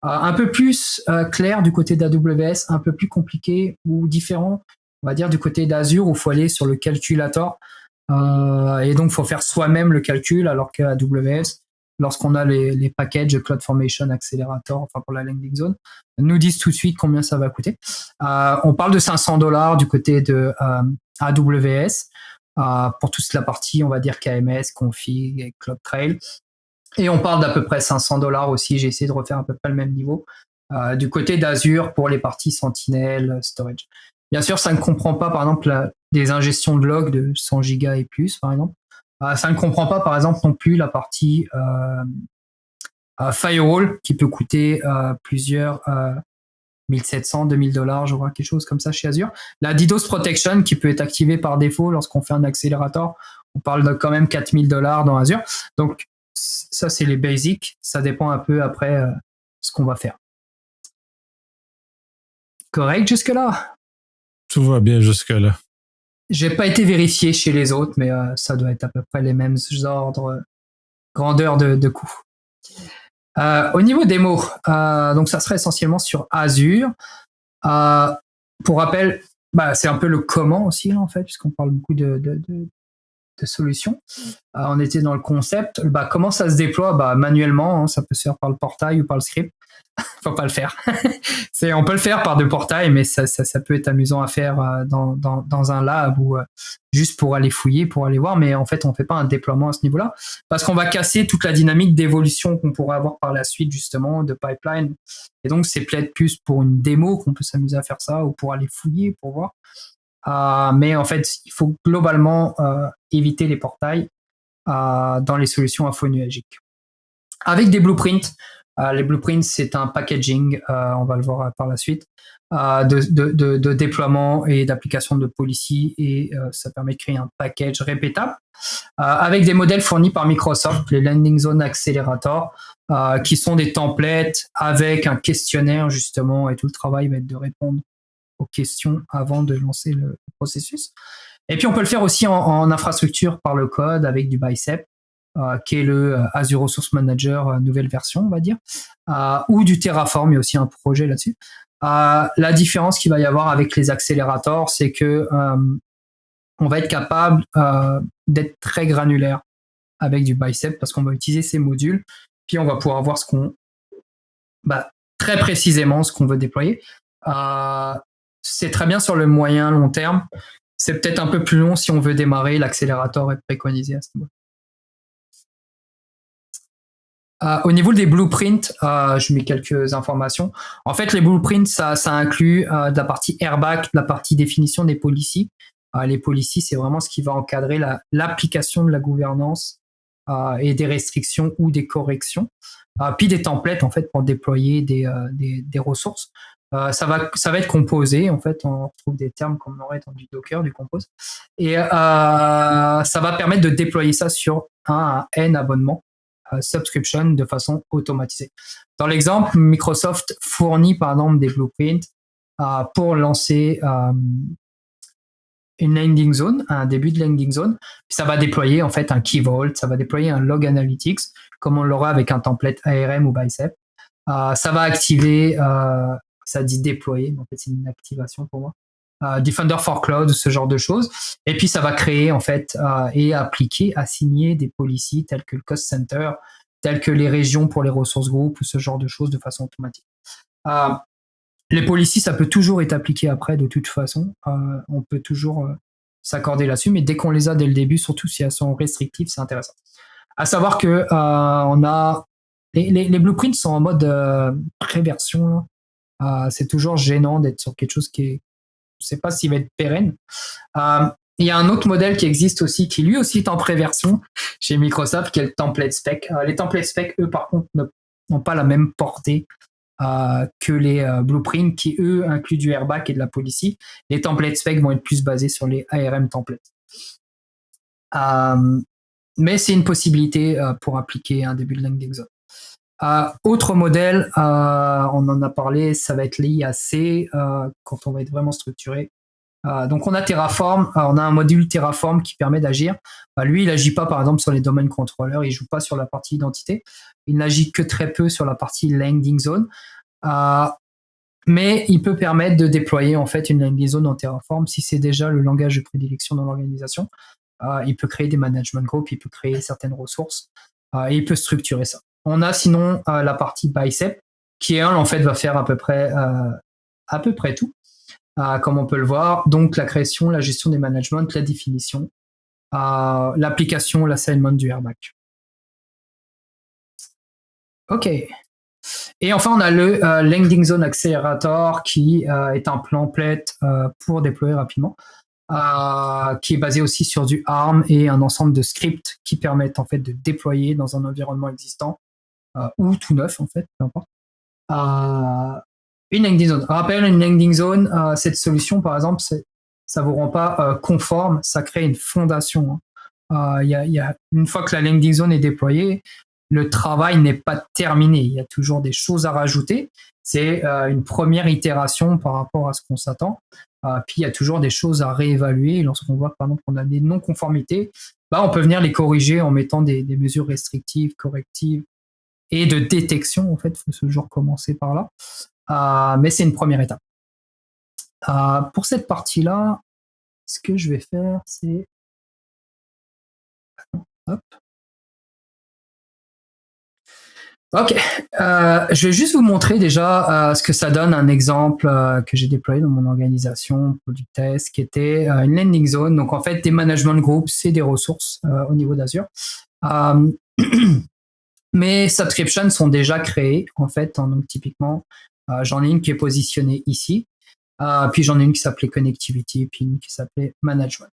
Un peu plus clair du côté d'AWS, un peu plus compliqué ou différent, on va dire, du côté d'Azure, où il faut aller sur le calculator. Et donc, il faut faire soi-même le calcul, alors qu'à AWS, lorsqu'on a les packages CloudFormation Accelerator, enfin pour la landing zone, nous disent tout de suite combien ça va coûter. On parle de $500 du côté de AWS pour toute la partie, on va dire, KMS, config et CloudTrail. Et on parle d'à peu près $500 aussi. J'ai essayé de refaire à peu près le même niveau du côté d'Azure pour les parties Sentinel, storage. Bien sûr, ça ne comprend pas, par exemple, des ingestions de logs de 100 gigas et plus, par exemple. Ça ne comprend pas, par exemple, non plus la partie firewall qui peut coûter plusieurs $1,700, $2,000, je vois quelque chose comme ça chez Azure. La DDoS Protection qui peut être activée par défaut lorsqu'on fait un accélérateur. On parle de quand même $4,000 dans Azure. Donc, ça, c'est les basics. Ça dépend un peu après ce qu'on va faire. Correct jusque-là? Tout va bien jusque-là. J'ai pas été vérifié chez les autres, mais ça doit être à peu près les mêmes ordres, grandeur de coût. Au niveau des mots, donc ça serait essentiellement sur Azure. Pour rappel, c'est un peu le comment aussi, là, en fait, puisqu'on parle beaucoup de solutions. On était dans le concept. Comment ça se déploie? Manuellement, hein, ça peut se faire par le portail ou par le script. Faut pas le faire. On peut le faire par deux portails, mais ça peut être amusant à faire dans un lab ou juste pour aller fouiller, pour aller voir. Mais en fait, on fait pas un déploiement à ce niveau-là parce qu'on va casser toute la dynamique d'évolution qu'on pourrait avoir par la suite, justement, de pipeline. Et donc, c'est peut-être plus pour une démo qu'on peut s'amuser à faire ça ou pour aller fouiller, pour voir. Mais en fait, il faut globalement éviter les portails dans les solutions infonuagiques. Avec des blueprints. Les blueprints, c'est un packaging, on va le voir par la suite, de déploiement et d'application de policy, et ça permet de créer un package répétable avec des modèles fournis par Microsoft, les Landing Zone Accelerator, qui sont des templates avec un questionnaire justement, et tout le travail va être de répondre aux questions avant de lancer le processus. Et puis on peut le faire aussi en infrastructure par le code avec du Bicep. qui est le Azure Resource Manager nouvelle version, on va dire, ou du Terraform, il y a aussi un projet là-dessus. La différence qu'il va y avoir avec les accélérateurs, c'est que on va être capable d'être très granulaire avec du Bicep parce qu'on va utiliser ces modules, puis on va pouvoir voir très précisément ce qu'on veut déployer. C'est très bien sur le moyen long terme. C'est peut-être un peu plus long si on veut démarrer. L'accélérateur est préconisé à ce niveau. Au niveau des blueprints, je mets quelques informations. En fait, les blueprints, ça inclut de la partie airbag, de la partie définition des policies. Les policies, c'est vraiment ce qui va encadrer l'application de la gouvernance et des restrictions ou des corrections. Puis des templates en fait pour déployer des ressources. Ça va être composé en fait. On retrouve des termes comme on aurait dans du Docker, du Compose, et ça va permettre de déployer ça sur un à N abonnements subscription de façon automatisée. Dans l'exemple, Microsoft fournit par exemple des blueprints pour lancer une landing zone, un début de landing zone, puis ça va déployer en fait un key vault, ça va déployer un log analytics comme on l'aura avec un template ARM ou Bicep. Ça va activer, ça dit déployer, mais en fait c'est une activation pour moi. Defender for Cloud, ce genre de choses. Et puis ça va créer en fait et appliquer, assigner des policies telles que le cost center, telles que les régions pour les ressources groupes ou ce genre de choses de façon automatique. Les policies, ça peut toujours être appliqué après de toute façon. On peut toujours s'accorder là-dessus, mais dès qu'on les a dès le début, surtout si elles sont restrictives, c'est intéressant. À savoir que on a les blueprints sont en mode préversion. C'est toujours gênant d'être sur quelque chose qui est, je sais pas s'il va être pérenne. Il y a un autre modèle qui existe aussi, qui lui aussi est en préversion chez Microsoft, qui est le template spec. Les templates spec, eux, par contre, n'ont pas la même portée que les blueprints qui, eux, incluent du airbag et de la policy. Les templates spec vont être plus basés sur les ARM templates. Mais c'est une possibilité pour appliquer un début de landing zone. Autre modèle, on en a parlé, ça va être l'IAC quand on va être vraiment structuré. Donc on a Terraform, on a un module Terraform qui permet d'agir. Lui, il n'agit pas par exemple sur les domaines contrôleurs, il joue pas sur la partie identité, il n'agit que très peu sur la partie landing zone, mais il peut permettre de déployer en fait une landing zone en Terraform si c'est déjà le langage de prédilection dans l'organisation. Il peut créer des management groups, il peut créer certaines ressources et il peut structurer ça. On a sinon la partie Bicep qui en fait va faire à peu près tout. Comme on peut le voir, donc la création, la gestion des managements, la définition, l'application, l'assignment du airbag. Ok. Et enfin, on a le Landing Zone Accelerator qui est un template pour déployer rapidement, qui est basé aussi sur du ARM et un ensemble de scripts qui permettent en fait de déployer dans un environnement existant ou tout neuf en fait, peu importe. Une landing zone. Rappel, une landing zone, cette solution, par exemple, ça vous rend pas conforme, ça crée une fondation. Une fois que la landing zone est déployée, le travail n'est pas terminé. Il y a toujours des choses à rajouter. C'est une première itération par rapport à ce qu'on s'attend. Puis il y a toujours des choses à réévaluer. Lorsqu'on voit, par exemple, qu'on a des non-conformités, on peut venir les corriger en mettant des mesures restrictives, correctives et de détection. En fait, il faut toujours commencer par là. Mais c'est une première étape. Pour cette partie-là, ce que je vais faire, c'est... Hop. Ok, je vais juste vous montrer déjà ce que ça donne, un exemple que j'ai déployé dans mon organisation pour du test, qui était une landing zone. Donc en fait, des management groups, c'est des ressources au niveau d'Azure. Mes subscriptions sont déjà créées, en fait. Donc typiquement, j'en ai une qui est positionnée ici, puis j'en ai une qui s'appelait Connectivity, puis une qui s'appelait Management.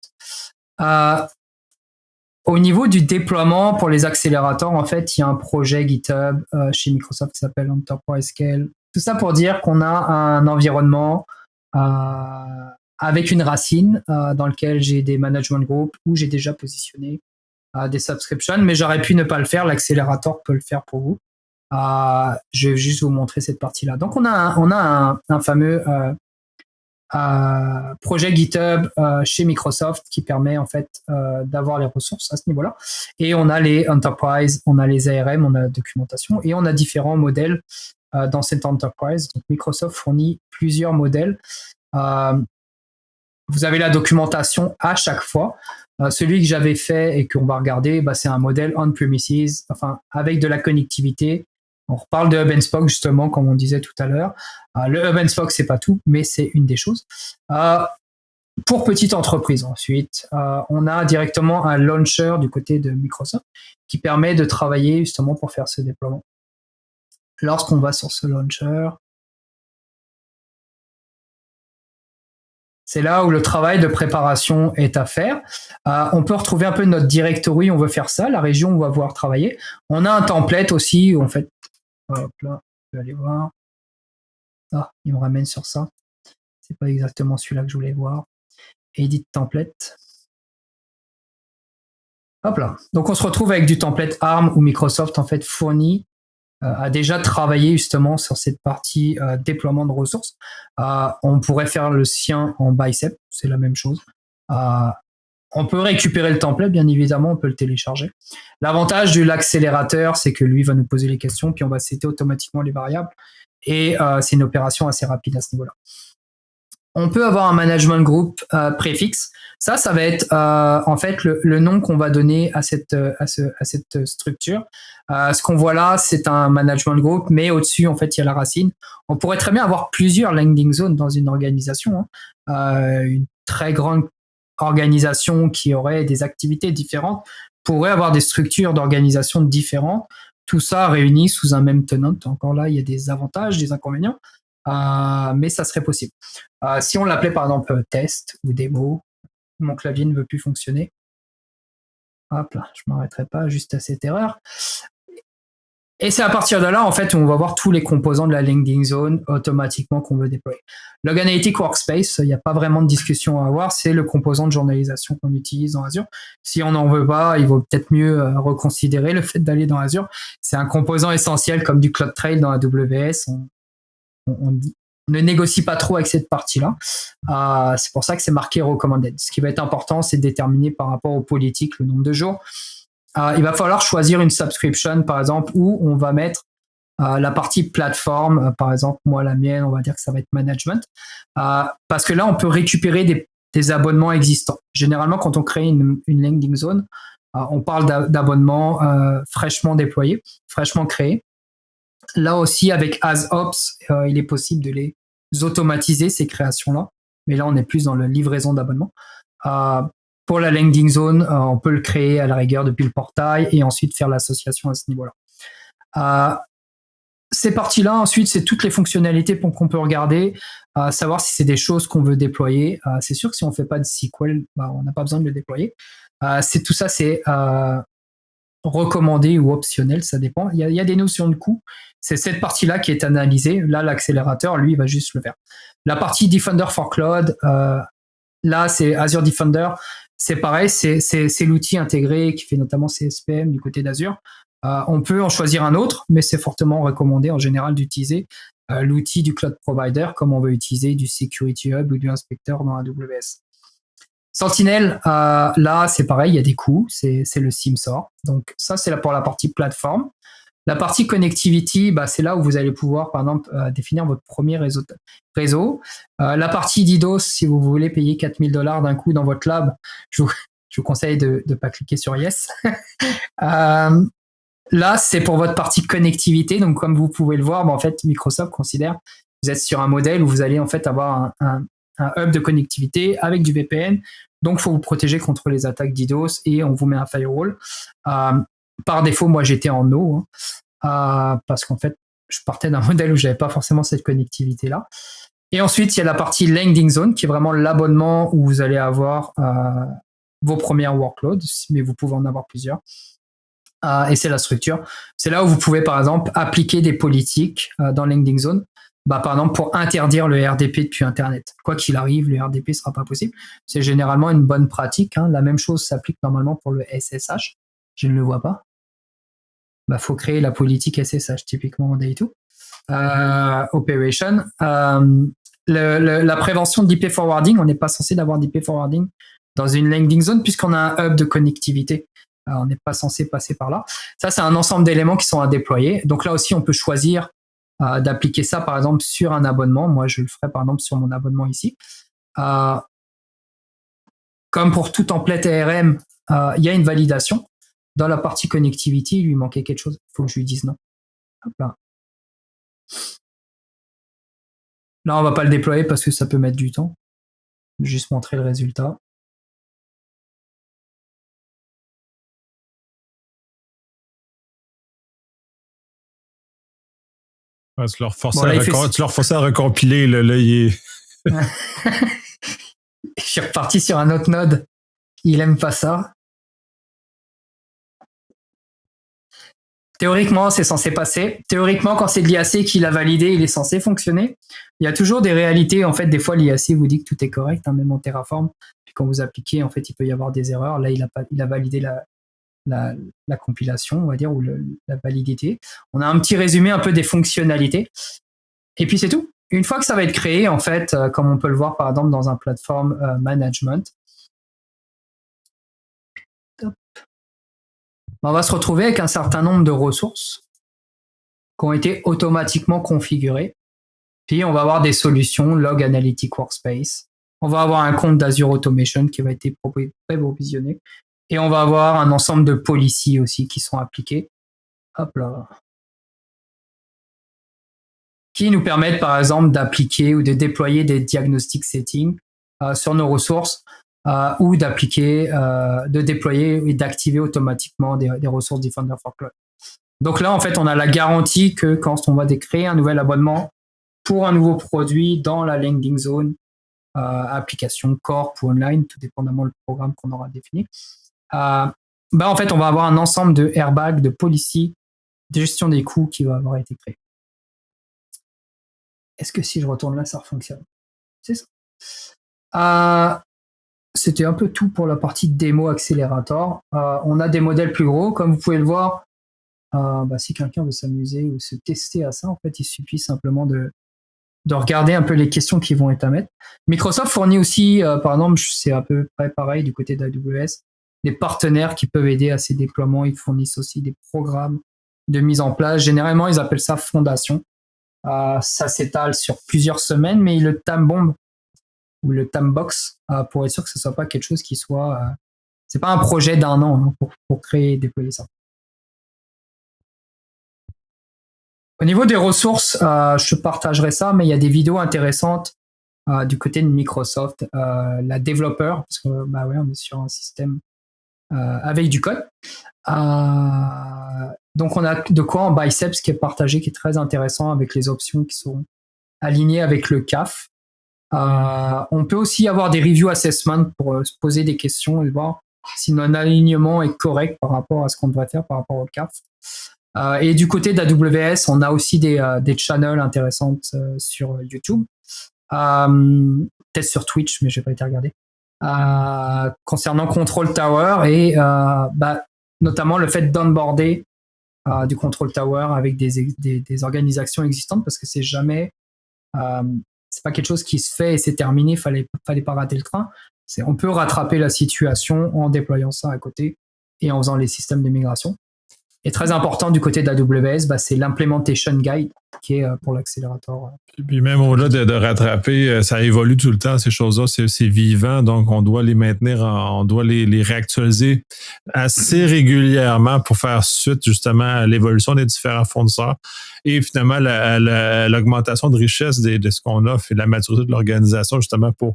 Au niveau du déploiement pour les accélérateurs, en fait, il y a un projet GitHub chez Microsoft qui s'appelle Enterprise Scale. Tout ça pour dire qu'on a un environnement avec une racine dans lequel j'ai des management groups où j'ai déjà positionné des subscriptions, mais j'aurais pu ne pas le faire. L'accélérateur peut le faire pour vous. Je vais juste vous montrer cette partie-là. Donc, on a un fameux projet GitHub chez Microsoft qui permet en fait d'avoir les ressources à ce niveau-là. Et on a les Enterprise, on a les ARM, on a la documentation et on a différents modèles dans cette Enterprise. Donc Microsoft fournit plusieurs modèles. Vous avez la documentation à chaque fois. Celui que j'avais fait et qu'on va regarder, c'est un modèle on-premises, enfin avec de la connectivité. On reparle de Hub and Spoke justement, comme on disait tout à l'heure. Le Hub and Spoke, c'est pas tout, mais c'est une des choses. Pour petite entreprise, ensuite, on a directement un launcher du côté de Microsoft qui permet de travailler justement pour faire ce déploiement. Lorsqu'on va sur ce launcher, c'est là où le travail de préparation est à faire. On peut retrouver un peu notre directory, on veut faire ça, la région où on va pouvoir travailler. On a un template aussi où en fait, hop là, je vais aller voir. Ah, il me ramène sur ça. C'est pas exactement celui-là que je voulais voir. Edit template. Hop là. Donc on se retrouve avec du template ARM où Microsoft en fait fournit a déjà travaillé justement sur cette partie déploiement de ressources. On pourrait faire le sien en bicep, c'est la même chose. On peut récupérer le template, bien évidemment, on peut le télécharger. L'avantage de l'accélérateur, c'est que lui va nous poser les questions, puis on va setter automatiquement les variables. Et c'est une opération assez rapide à ce niveau-là. On peut avoir un management group préfixe. Ça va être en fait le nom qu'on va donner à cette structure. Ce qu'on voit là, c'est un management group, mais au-dessus, en fait, il y a la racine. On pourrait très bien avoir plusieurs landing zones dans une organisation. Une très grande organisation qui aurait des activités différentes pourrait avoir des structures d'organisation différentes. Tout ça réuni sous un même tenant. Encore là, il y a des avantages, des inconvénients. Mais ça serait possible. Si on l'appelait par exemple test ou démo, mon clavier ne veut plus fonctionner. Hop là, je m'arrêterai pas juste à cette erreur. Et c'est à partir de là, en fait, où on va voir tous les composants de la landing zone automatiquement qu'on veut déployer. Log Analytics Workspace, il n'y a pas vraiment de discussion à avoir, c'est le composant de journalisation qu'on utilise dans Azure. Si on n'en veut pas, il vaut peut-être mieux reconsidérer le fait d'aller dans Azure. C'est un composant essentiel comme du CloudTrail dans AWS. On ne négocie pas trop avec cette partie-là. C'est pour ça que c'est marqué recommended. Ce qui va être important, c'est de déterminer par rapport aux politiques le nombre de jours. Il va falloir choisir une subscription, par exemple, où on va mettre la partie plateforme. Par exemple, moi, la mienne, on va dire que ça va être management. Parce que là, on peut récupérer des abonnements existants. Généralement, quand on crée une landing zone, on parle d'abonnements fraîchement déployés, fraîchement créés. Là aussi, avec AsOps, il est possible de les automatiser, ces créations-là. Mais là, on est plus dans la livraison d'abonnements. Pour la landing zone, on peut le créer à la rigueur depuis le portail et ensuite faire l'association à ce niveau-là. Ces parties-là, ensuite, c'est toutes les fonctionnalités qu'on peut regarder, savoir si c'est des choses qu'on veut déployer. C'est sûr que si on ne fait pas de SQL, on n'a pas besoin de le déployer. Tout ça, c'est recommandé ou optionnel, ça dépend. Il y a des notions de coût. C'est cette partie-là qui est analysée. Là, l'accélérateur, lui, va juste le faire. La partie Defender for Cloud, là, c'est Azure Defender. C'est pareil, c'est l'outil intégré qui fait notamment CSPM du côté d'Azure. On peut en choisir un autre, mais c'est fortement recommandé en général d'utiliser l'outil du cloud provider comme on veut utiliser du Security Hub ou du Inspector dans AWS. Sentinel, là, c'est pareil, il y a des coûts, c'est le SIEM-SOAR. Donc ça, c'est là pour la partie plateforme. La partie connectivity, c'est là où vous allez pouvoir, par exemple, définir votre premier réseau. La partie DDoS, si vous voulez payer $4 000 d'un coup dans votre lab, je vous conseille de ne pas cliquer sur Yes. Là, c'est pour votre partie connectivité. Donc, comme vous pouvez le voir, en fait, Microsoft considère que vous êtes sur un modèle où vous allez en fait avoir un hub de connectivité avec du VPN. Donc, il faut vous protéger contre les attaques DDoS et on vous met un firewall. Par défaut, moi, j'étais en No parce qu'en fait, je partais d'un modèle où j'avais pas forcément cette connectivité-là. Et ensuite, il y a la partie landing zone qui est vraiment l'abonnement où vous allez avoir vos premières workloads, mais vous pouvez en avoir plusieurs. Et c'est la structure. C'est là où vous pouvez, par exemple, appliquer des politiques dans landing zone. Par exemple, pour interdire le RDP depuis Internet. Quoi qu'il arrive, le RDP ne sera pas possible. C'est généralement une bonne pratique. La même chose s'applique normalement pour le SSH. Je ne le vois pas. Faut créer la politique SSH, typiquement en Day2. Operation. la prévention de l'IP forwarding, on n'est pas censé d'avoir d'IP forwarding dans une landing zone puisqu'on a un hub de connectivité. On n'est pas censé passer par là. Ça, c'est un ensemble d'éléments qui sont à déployer. Donc là aussi, on peut choisir d'appliquer ça, par exemple, sur un abonnement. Moi, je le ferai, par exemple, sur mon abonnement ici. Comme pour tout template ARM, il y a une validation. Dans la partie connectivity, il lui manquait quelque chose. Il faut que je lui dise non. Hop là. Là, on va pas le déployer parce que ça peut mettre du temps. Juste montrer le résultat. Ouais, tu leur forçais à recompiler. Là, il est... Je suis reparti sur un autre node. Il aime pas ça. Théoriquement, c'est censé passer. Théoriquement, quand c'est de l'IAC qui l'a validé, il est censé fonctionner. Il y a toujours des réalités. En fait, des fois, l'IAC vous dit que tout est correct, même en Terraform. Puis quand vous appliquez, en fait, il peut y avoir des erreurs. Là, il a validé la compilation, on va dire, ou la validité. On a un petit résumé un peu des fonctionnalités. Et puis, c'est tout. Une fois que ça va être créé, en fait, comme on peut le voir, par exemple, dans un platform management, on va se retrouver avec un certain nombre de ressources qui ont été automatiquement configurées. Puis, on va avoir des solutions, Log Analytic Workspace. On va avoir un compte d'Azure Automation qui va être préprovisionné. Et on va avoir un ensemble de policies aussi qui sont appliquées. Hop là. Qui nous permettent, par exemple, d'appliquer ou de déployer des diagnostic settings sur nos ressources ou d'appliquer, de déployer et d'activer automatiquement des ressources Defender for Cloud. Donc là, en fait, on a la garantie que quand on va créer un nouvel abonnement pour un nouveau produit dans la landing zone, application Corp ou online, tout dépendamment du programme qu'on aura défini, en fait, on va avoir un ensemble de airbags, de policies, de gestion des coûts qui va avoir été créé. Est-ce que si je retourne là, ça fonctionne? C'est ça. C'était un peu tout pour la partie démo accélérateur. On a des modèles plus gros, comme vous pouvez le voir. Si quelqu'un veut s'amuser ou se tester à ça, en fait, il suffit simplement de regarder un peu les questions qui vont être à mettre. Microsoft fournit aussi, par exemple, c'est à peu près pareil du côté d'AWS, des partenaires qui peuvent aider à ces déploiements. Ils fournissent aussi des programmes de mise en place. Généralement, ils appellent ça fondation. Ça s'étale sur plusieurs semaines, mais le time bomb ou le time box pour être sûr que ce soit pas quelque chose qui soit... c'est pas un projet d'un an pour créer et déployer ça. Au niveau des ressources, je partagerai ça, mais il y a des vidéos intéressantes du côté de Microsoft, la développeur, parce que on est sur un système avec du code. Donc on a de quoi en Biceps qui est partagé, qui est très intéressant avec les options qui sont alignées avec le CAF. On peut aussi avoir des review assessments pour se poser des questions et voir si notre alignement est correct par rapport à ce qu'on devrait faire par rapport au CAF. Et du côté d'AWS, on a aussi des channels intéressantes sur YouTube. Peut-être sur Twitch, mais je n'ai pas été regardé. Concernant Control Tower et notamment le fait d'onboarder du Control Tower avec des organisations existantes, parce que c'est jamais... c'est pas quelque chose qui se fait et c'est terminé, fallait pas rater le train. On peut rattraper la situation en déployant ça à côté et en faisant les systèmes de migration. Et très important du côté d'AWS, c'est l'implementation guide qui est pour l'accélérateur. Et puis même au-delà de rattraper, ça évolue tout le temps, ces choses-là, c'est vivant, donc on doit les maintenir, on doit les réactualiser assez régulièrement pour faire suite justement à l'évolution des différents fournisseurs et finalement l'augmentation de richesse de ce qu'on offre et la maturité de l'organisation justement pour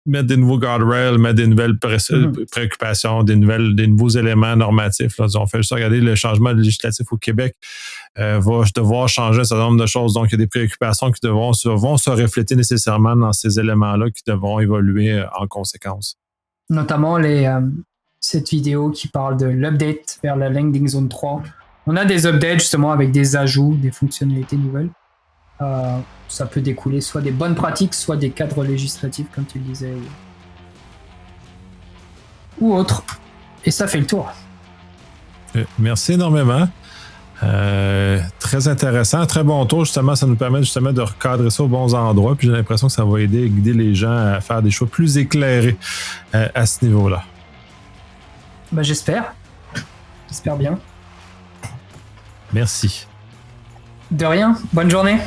mettre des nouveaux guardrails, mettre des nouvelles préoccupations, des nouveaux éléments normatifs. Là. On fait juste regarder le changement législatif au Québec va devoir changer un certain nombre de choses. Donc, il y a des préoccupations qui vont se refléter nécessairement dans ces éléments-là qui devront évoluer en conséquence. Notamment cette vidéo qui parle de l'update vers la Landing Zone 3. On a des updates justement avec des ajouts, des fonctionnalités nouvelles. Ça peut découler soit des bonnes pratiques, soit des cadres législatifs, comme tu le disais, ou autre. Et ça fait le tour. Merci énormément. Très intéressant, très bon tour. Justement, ça nous permet justement de recadrer ça aux bons endroits. Puis j'ai l'impression que ça va guider les gens à faire des choix plus éclairés à ce niveau-là. Ben, j'espère. J'espère bien. Merci. De rien. Bonne journée.